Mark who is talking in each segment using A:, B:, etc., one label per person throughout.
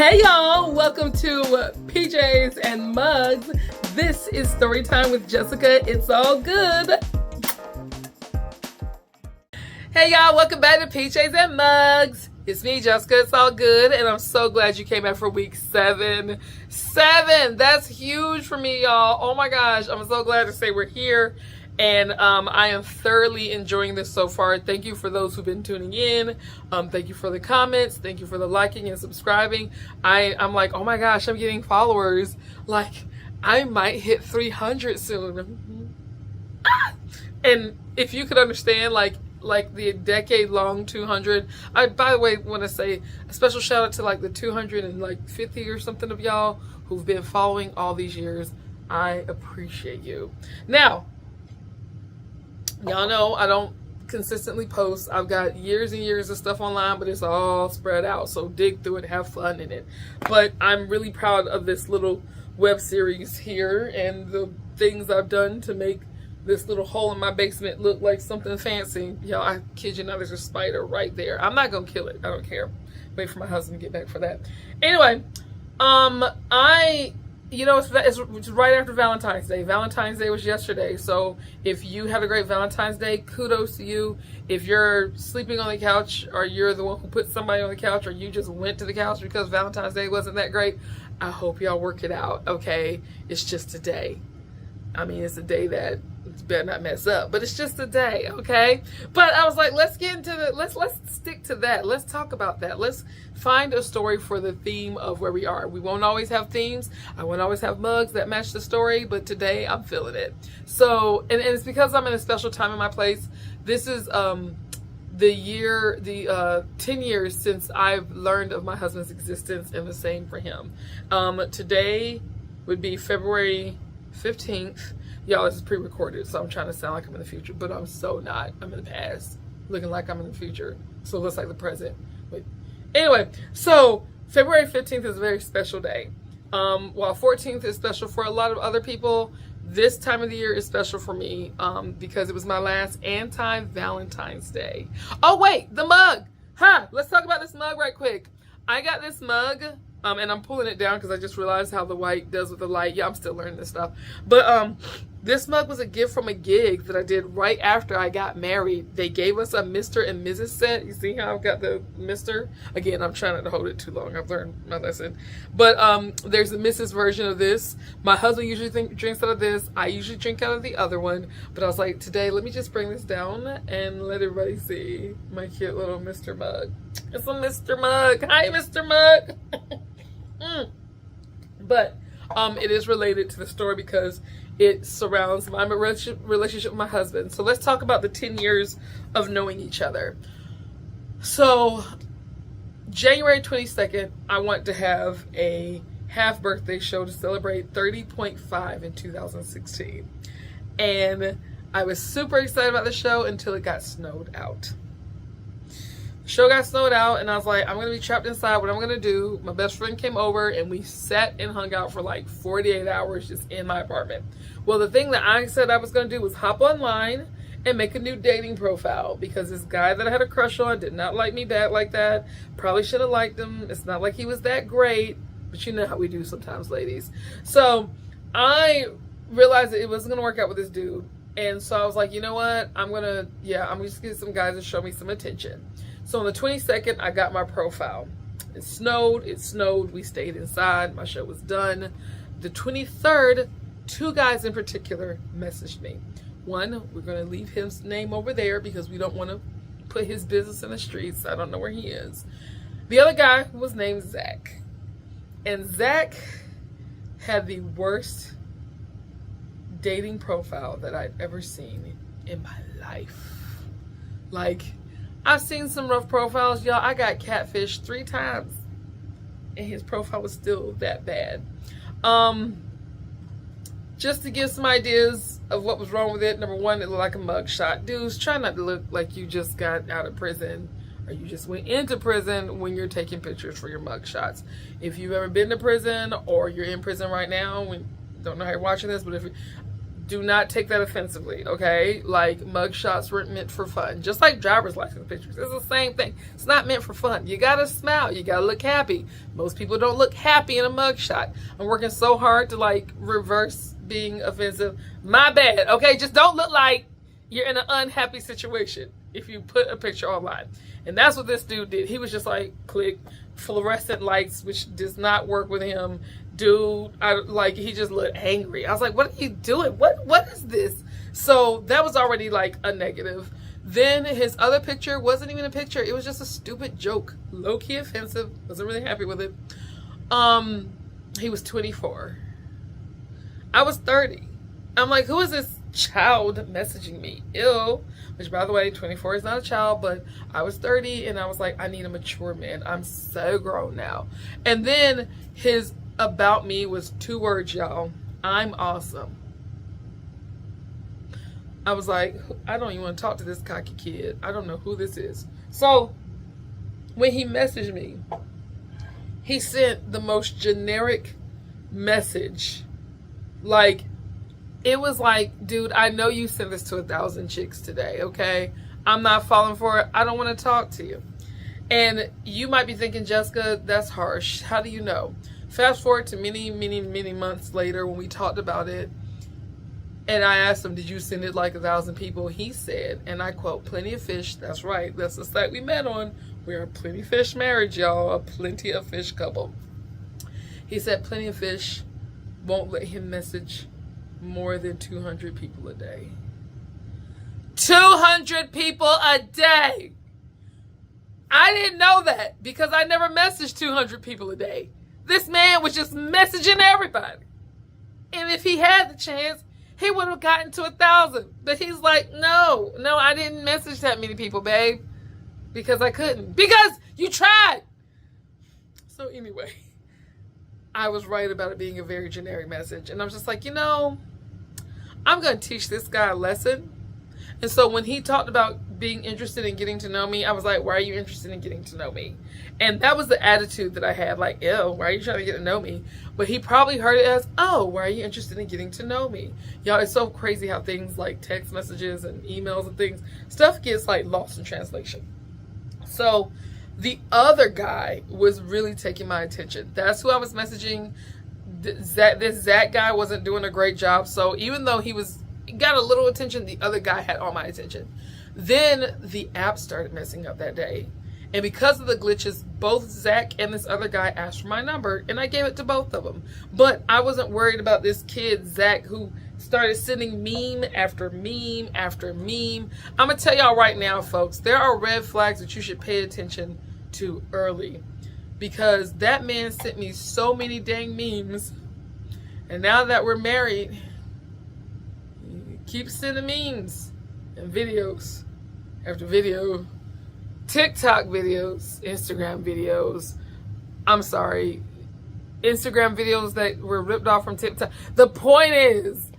A: Hey y'all, welcome to PJs and Mugs. This is story time with Jessica. It's all good. Hey y'all, welcome back to PJs and Mugs. It's me, Jessica. It's all good, and I'm so glad you came back for week 7. That's huge for me, y'all. Oh my gosh, I'm so glad to say we're here. And I am thoroughly enjoying this so far. Thank you for those who've been tuning in. Thank you for the comments. Thank you for the liking and subscribing. I'm like, oh my gosh, I'm getting followers. Like, I might hit 300 soon. And if you could understand, like the decade-long 200. I, by the way, want to say a special shout out to like the 250 or something of y'all who've been following all these years. I appreciate you. Now, y'all know I don't consistently post. I've got years and years of stuff online, but it's all spread out. So dig through it, have fun in it. But I'm really proud of this little web series here and the things I've done to make this little hole in my basement look like something fancy. Y'all, I kid you not, there's a spider right there. I'm not gonna kill it. I don't care. Wait for my husband to get back for that. Anyway, it's right after Valentine's Day. Valentine's Day was yesterday. So if you had a great Valentine's Day, kudos to you. If you're sleeping on the couch, or you're the one who put somebody on the couch, or you just went to the couch because Valentine's Day wasn't that great, I hope y'all work it out, okay? It's just a day. I mean, it's a day that you better not mess up, but it's just a day, okay? But I was like, let's get into let's stick to that. Let's talk about that. Let's find a story for the theme of where we are. We won't always have themes. I won't always have mugs that match the story, but today I'm feeling it. So, and it's because I'm in a special time in my place. This is the 10 years since I've learned of my husband's existence, and the same for him. Today would be February 15th. Y'all, this is pre-recorded, so I'm trying to sound like I'm in the future, but I'm so not. I'm in the past, looking like I'm in the future, so it looks like the present. But anyway, so February 15th is a very special day. While 14th is special for a lot of other people, this time of the year is special for me because it was my last anti-Valentine's Day. Oh wait, the mug! Let's talk about this mug right quick. I got this mug. And I'm pulling it down because I just realized how the white does with the light. Yeah, I'm still learning this stuff. But this mug was a gift from a gig that I did right after I got married. They gave us a Mr. and Mrs. set. You see how I've got the Mr.? Again, I'm trying not to hold it too long. I've learned my lesson. But there's a Mrs. version of this. My husband usually drinks out of this. I usually drink out of the other one. But I was like, today, let me just bring this down and let everybody see my cute little Mr. mug. It's a Mr. mug. Hi, Mr. mug. But it is related to the story because it surrounds my relationship with my husband. So let's talk about the 10 years of knowing each other. So January 22nd, I want to have a half birthday show to celebrate 30.5 in 2016. And I was super excited about the show until it got snowed out. Show got snowed out, and I was like, I'm gonna be trapped inside. What I'm gonna do? My best friend came over and we sat and hung out for like 48 hours just in my apartment. Well, the thing that I said I was gonna do was hop online and make a new dating profile because this guy that I had a crush on did not like me back like that. Probably should have liked him. It's not like he was that great, but you know how we do sometimes, ladies. So I realized that it wasn't gonna work out with this dude, and so I was like, you know what? I'm just get some guys to show me some attention. So on the 22nd, I got my profile. It snowed, we stayed inside, my show was done. The 23rd, 2 guys in particular messaged me. One, we're gonna leave his name over there because we don't wanna put his business in the streets. I don't know where he is. The other guy was named Zach. And Zach had the worst dating profile that I'd ever seen in my life. Like, I've seen some rough profiles, y'all. I got catfished 3 times, and his profile was still that bad. Just to give some ideas of what was wrong with it. Number 1, it looked like a mugshot. Dudes, try not to look like you just got out of prison or you just went into prison when you're taking pictures for your mugshots. If you've ever been to prison or you're in prison right now, don't know how you're watching this, but if Do not take that offensively, okay? Like, mugshots weren't meant for fun. Just like driver's license pictures. It's the same thing. It's not meant for fun. You gotta smile. You gotta look happy. Most people don't look happy in a mugshot. I'm working so hard to, like, reverse being offensive. My bad, okay? Just don't look like you're in an unhappy situation if you put a picture online. And that's what this dude did. He was just like, click, fluorescent lights, which does not work with him. Dude, he just looked angry. I was like, what are you doing? What is this? So that was already like a negative. Then his other picture wasn't even a picture. It was just a stupid joke. Low-key offensive. Wasn't really happy with it. He was 24. I was 30. I'm like, who is this child messaging me? Ew. Which, by the way, 24 is not a child, but I was 30 and I was like, I need a mature man. I'm so grown now. And then his about me was 2 words, y'all. I'm awesome. I was like, I don't even want to talk to this cocky kid. I don't know who this is. So when he messaged me, he sent the most generic message. Like, it was like, dude, I know you sent this to 1,000 chicks today, okay? I'm not falling for it. I don't want to talk to you. And you might be thinking, Jessica, that's harsh. How do you know? Fast forward to many, many, many months later when we talked about it. And I asked him, did you send it like 1,000 people? He said, and I quote, plenty of fish. That's right. That's the site we met on. We're a plenty fish marriage, y'all. A plenty of fish couple. He said plenty of fish won't let him message more than 200 people a day. 200 people a day. I didn't know that because I never messaged 200 people a day. This man was just messaging everybody. And if he had the chance, he would have gotten to 1,000. But he's like, no, I didn't message that many people, babe. Because I couldn't. Because you tried. So anyway, I was right about it being a very generic message. And I was just like, I'm going to teach this guy a lesson. And so when he talked about being interested in getting to know me, I was like, why are you interested in getting to know me? And that was the attitude that I had. Like, ew, why are you trying to get to know me? But he probably heard it as, oh, why are you interested in getting to know me? Y'all, it's so crazy how things like text messages and emails and things, stuff gets like lost in translation. So the other guy was really taking my attention. That's who I was messaging. This Zach guy wasn't doing a great job. So even though he got a little attention, the other guy had all my attention. Then the app started messing up that day. And because of the glitches, both Zach and this other guy asked for my number, and I gave it to both of them. But I wasn't worried about this kid, Zach, who started sending meme after meme after meme. I'm going to tell y'all right now, folks, there are red flags that you should pay attention to early. Because that man sent me so many dang memes. And now that we're married, he keeps sending memes and videos after video. TikTok videos, Instagram videos. I'm sorry. Instagram videos that were ripped off from TikTok. The point is,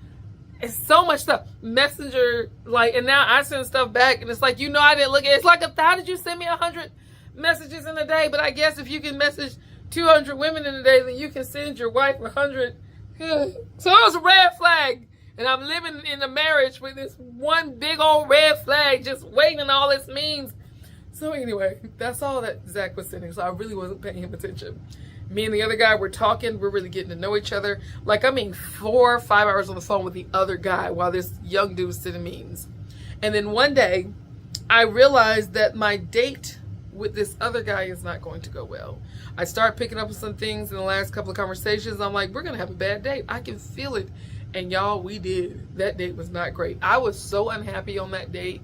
A: it's so much stuff. Messenger, and now I send stuff back and it's like, I didn't look at it. It's like, how did you send me 100 messages in a day? But I guess if you can message 200 women in a day, then you can send your wife 100. So it was a red flag. And I'm living in a marriage with this one big old red flag just waiting on all its memes. So anyway, that's all that Zach was sending. So I really wasn't paying him attention. Me and the other guy were talking. We're really getting to know each other. 4 or 5 hours on the phone with the other guy while this young dude was sending memes. And then one day, I realized that my date with this other guy is not going to go well. I started picking up on some things in the last couple of conversations. I'm like, we're going to have a bad date. I can feel it. And y'all, we did. That date was not great. I was so unhappy on that date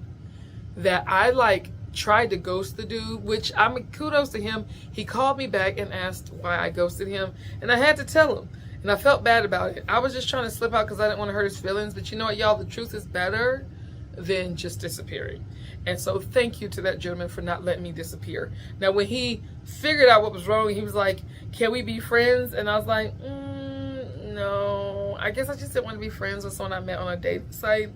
A: that I tried to ghost the dude, which kudos to him. He called me back and asked why I ghosted him. And I had to tell him. And I felt bad about it. I was just trying to slip out because I didn't want to hurt his feelings. But you know what, y'all? The truth is better than just disappearing. And so thank you to that gentleman for not letting me disappear. Now, when he figured out what was wrong, he was like, can we be friends? And I was like, no. I guess I just didn't want to be friends with someone I met on a dating site.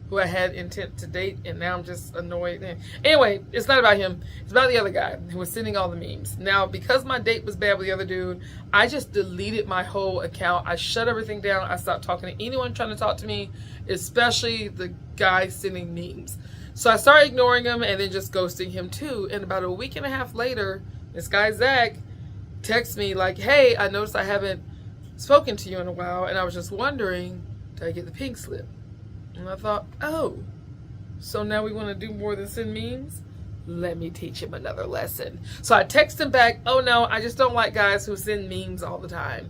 A: who I had intent to date, and now I'm just annoyed. Anyway, it's not about him. It's about the other guy who was sending all the memes. Now, because my date was bad with the other dude, I just deleted my whole account. I shut everything down. I stopped talking to anyone trying to talk to me, especially the guy sending memes. So I started ignoring him and then just ghosting him too. And about a week and a half later, this guy, Zach, texts me like, hey, I noticed I haven't spoken to you in a while, and I was just wondering, did I get the pink slip? And I thought, oh, so now we want to do more than send memes? Let me teach him another lesson. So I text him back, oh no, I just don't like guys who send memes all the time.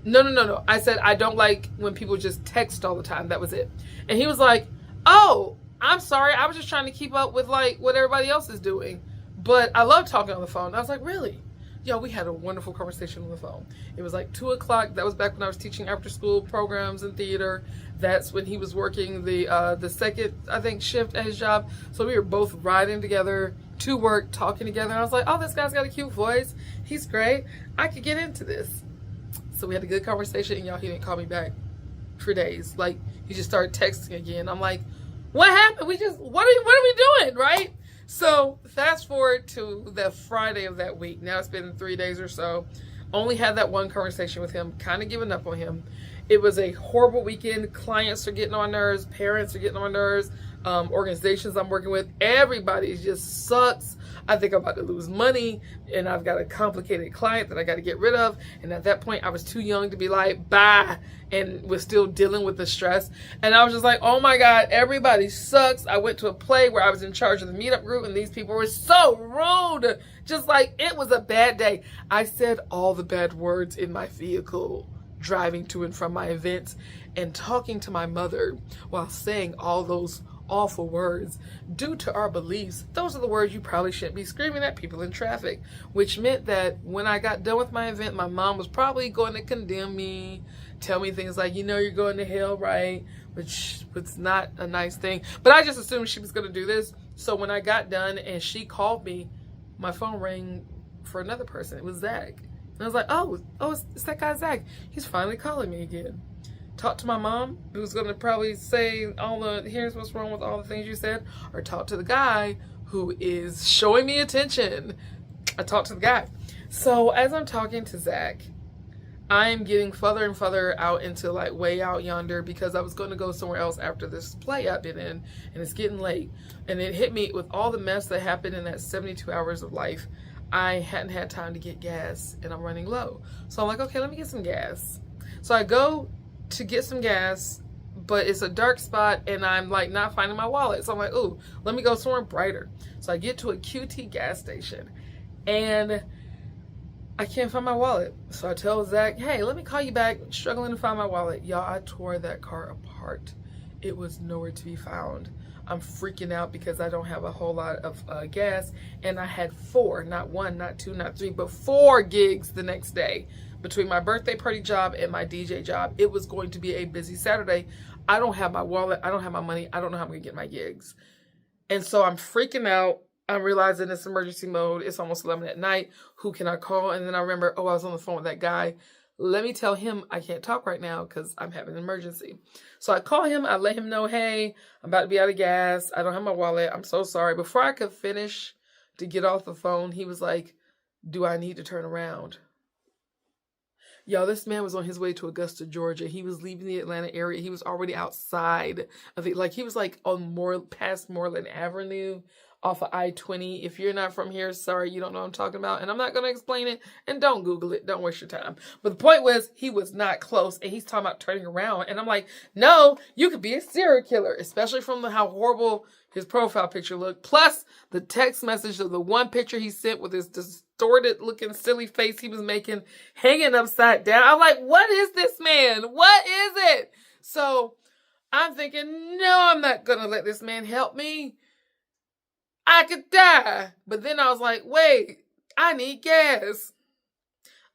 A: No. I said, I don't like when people just text all the time. That was it. And he was like, oh, I'm sorry. I was just trying to keep up with like what everybody else is doing. But I love talking on the phone. I was like, really? Yo, we had a wonderful conversation on the phone. It was like 2 o'clock. That was back when I was teaching after school programs and theater. That's when he was working the second, I think, shift at his job. So we were both riding together to work, talking together. I was like, oh, this guy's got a cute voice. He's great. I could get into this. So we had a good conversation, and y'all, he didn't call me back for days. Like, he just started texting again. I'm like, what happened? What are we doing, right? So fast forward to the Friday of that week. Now it's been 3 days or so. Only had that one conversation with him, kind of giving up on him. It was a horrible weekend. Clients are getting on my nerves. Parents are getting on my nerves. Organizations I'm working with, everybody just sucks. I think I'm about to lose money, and I've got a complicated client that I got to get rid of. And at that point, I was too young to be like, bye, and was still dealing with the stress. And I was just like, oh my God, everybody sucks. I went to a play where I was in charge of the meetup group, and these people were so rude. Just like, it was a bad day. I said all the bad words in my vehicle, driving to and from my events, and talking to my mother while saying all those awful words. Due to our beliefs, those are the words you probably shouldn't be screaming at people in traffic, which meant that when I got done with my event, my mom was probably going to condemn me, tell me things like, you know, you're going to hell, right? Which was not a nice thing. But I just assumed she was going to do this. So when I got done and she called me, my phone rang for another person. It was Zach. And I was like, oh, it's that guy Zach. He's finally calling me again. Talk to my mom, who's going to probably say here's what's wrong with all the things you said, or talk to the guy who is showing me attention. I talked to the guy. So as I'm talking to Zach, I am getting further and further out into like way out yonder, because I was going to go somewhere else after this play I've been in, and it's getting late. And it hit me with all the mess that happened in that 72 hours of life. I hadn't had time to get gas, and I'm running low. So I'm like, okay, let me get some gas. So I go to get some gas, but it's a dark spot, and I'm like not finding my wallet. So I'm like, ooh, let me go somewhere brighter. So I get to a QT gas station, and I can't find my wallet. So I tell Zach, hey, let me call you back. I'm struggling to find my wallet. Y'all, I tore that car apart. It was nowhere to be found. I'm freaking out because I don't have a whole lot of gas, and I had 4, not 1, not 2, not 3, but 4 gigs the next day. Between my birthday party job and my DJ job, it was going to be a busy Saturday. I don't have my wallet. I don't have my money. I don't know how I'm going to get my gigs. And so I'm freaking out. I'm realizing it's emergency mode. It's almost 11 at night. Who can I call? And then I remember, oh, I was on the phone with that guy. Let me tell him I can't talk right now because I'm having an emergency. So I call him. I let him know, hey, I'm about to be out of gas. I don't have my wallet. I'm so sorry. Before I could finish to get off the phone, he was like, do I need to turn around? Y'all, this man was on his way to Augusta, Georgia. He was leaving the Atlanta area. He was already outside of it. Like, he was like on past Moreland Avenue off of I-20. If you're not from here, sorry, you don't know what I'm talking about. And I'm not going to explain it. And don't Google it. Don't waste your time. But the point was, he was not close. And he's talking about turning around. And I'm like, no, you could be a serial killer. Especially from how horrible his profile picture looked. Plus, the text message of the one picture he sent with his distorted looking silly face he was making, hanging upside down. I'm like, what is this man? What is it? So I'm thinking, no, I'm not going to let this man help me. I could die. But then I was like, wait, I need gas.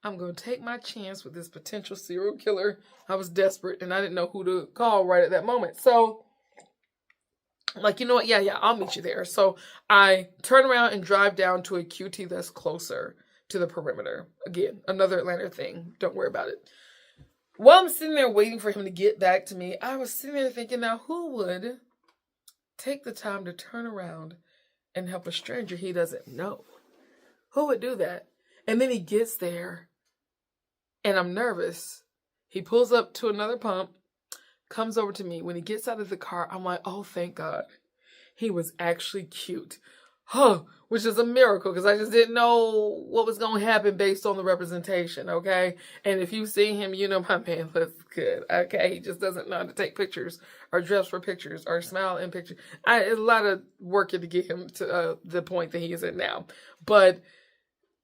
A: I'm going to take my chance with this potential serial killer. I was desperate, and I didn't know who to call right at that moment. So, like, you know what? Yeah, I'll meet you there. So I turn around and drive down to a QT that's closer to the perimeter. Again, another Atlanta thing. Don't worry about it. While I'm sitting there waiting for him to get back to me, I was sitting there thinking, now who would take the time to turn around and help a stranger he doesn't know? Who would do that? And then he gets there and I'm nervous. He pulls up to another pump, comes over to me. When he gets out of the car, I'm like, oh, thank God. He was actually cute. Which is a miracle because I just didn't know what was going to happen based on the representation, okay? And if you've seen him, you know my man looks good, okay? He just doesn't know how to take pictures or dress for pictures or smile in pictures. It's a lot of work to get him to the point that he is at now. But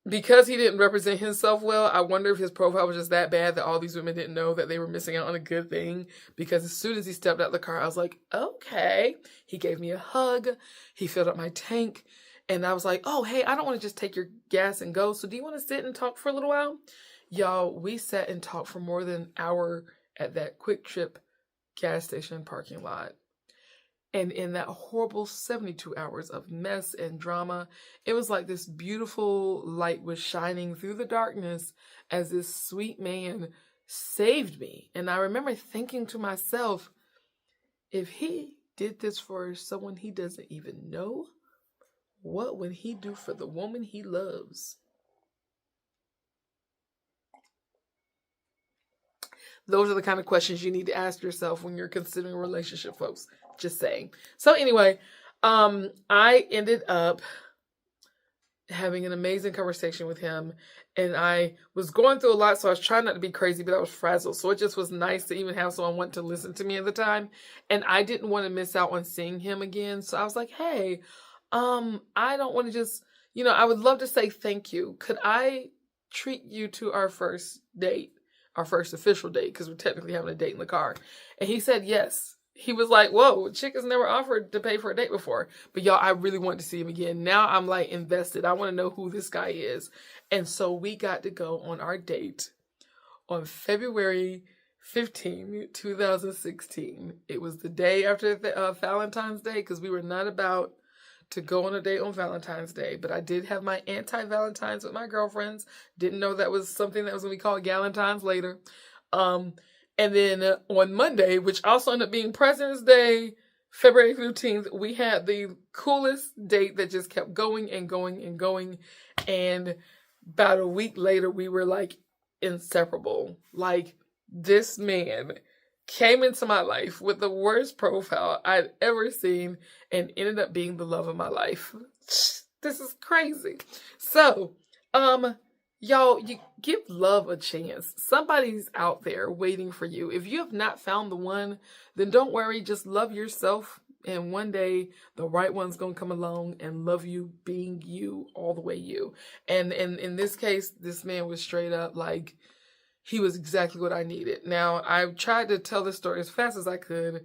A: because he didn't represent himself well, I wonder if his profile was just that bad that all these women didn't know that they were missing out on a good thing. Because as soon as he stepped out of the car, I was like, okay. He gave me a hug. He filled up my tank. And I was like, oh, hey, I don't want to just take your gas and go. So do you want to sit and talk for a little while? Y'all, we sat and talked for more than an hour at that Quick Trip gas station parking lot. And in that horrible 72 hours of mess and drama, it was like this beautiful light was shining through the darkness as this sweet man saved me. And I remember thinking to myself, if he did this for someone he doesn't even know, what would he do for the woman he loves? Those are the kind of questions you need to ask yourself when you're considering a relationship, folks. Just saying. So anyway, I ended up having an amazing conversation with him, and I was going through a lot, so I was trying not to be crazy, but I was frazzled. So it just was nice to even have someone want to listen to me at the time, and I didn't want to miss out on seeing him again. So I was like, hey, I don't want to just, I would love to say thank you. Could I treat you to our first date, our first official date, because we're technically having a date in the car? And he said yes. He was like, whoa, chick has never offered to pay for a date before. But y'all, I really want to see him again. Now I'm like invested. I want to know who this guy is. And so we got to go on our date on February 15, 2016. It was the day after the, Valentine's Day, because we were not about to go on a date on Valentine's Day. But I did have my anti-Valentines with my girlfriends. Didn't know that was something that was going to be called Galentine's later. And then on Monday, which also ended up being President's Day, February 15th, we had the coolest date that just kept going and going and going. And about a week later, we were like inseparable. Like, this man came into my life with the worst profile I'd ever seen and ended up being the love of my life. This is crazy. So, y'all, you give love a chance. Somebody's out there waiting for you. If you have not found the one, then don't worry. Just love yourself. And one day, the right one's going to come along and love you being you, all the way you. And in this case, this man was straight up like, he was exactly what I needed. Now, I tried to tell this story as fast as I could.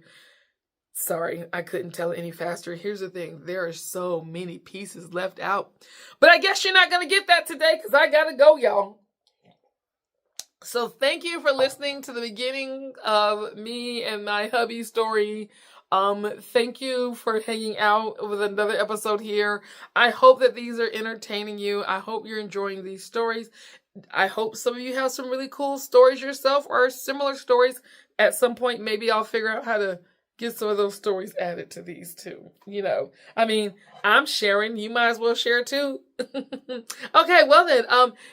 A: Sorry, I couldn't tell it any faster. Here's the thing. There are so many pieces left out. But I guess you're not going to get that today because I got to go, y'all. So thank you for listening to the beginning of me and my hubby story. Thank you for hanging out with another episode here. I hope that these are entertaining you. I hope you're enjoying these stories. I hope some of you have some really cool stories yourself or similar stories. At some point, maybe I'll figure out how to get some of those stories added to these too. I mean, I'm sharing. You might as well share too. Okay, well then,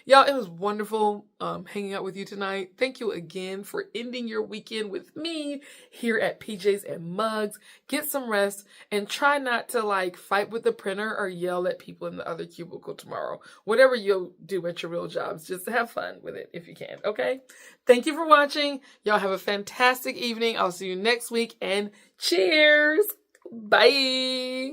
A: y'all, it was wonderful hanging out with you tonight. Thank you again for ending your weekend with me here at PJs and Mugs. Get some rest and try not to fight with the printer or yell at people in the other cubicle tomorrow. Whatever you'll do at your real jobs, just have fun with it if you can, okay? Thank you for watching. Y'all have a fantastic evening. I'll see you next week, and cheers. Bye.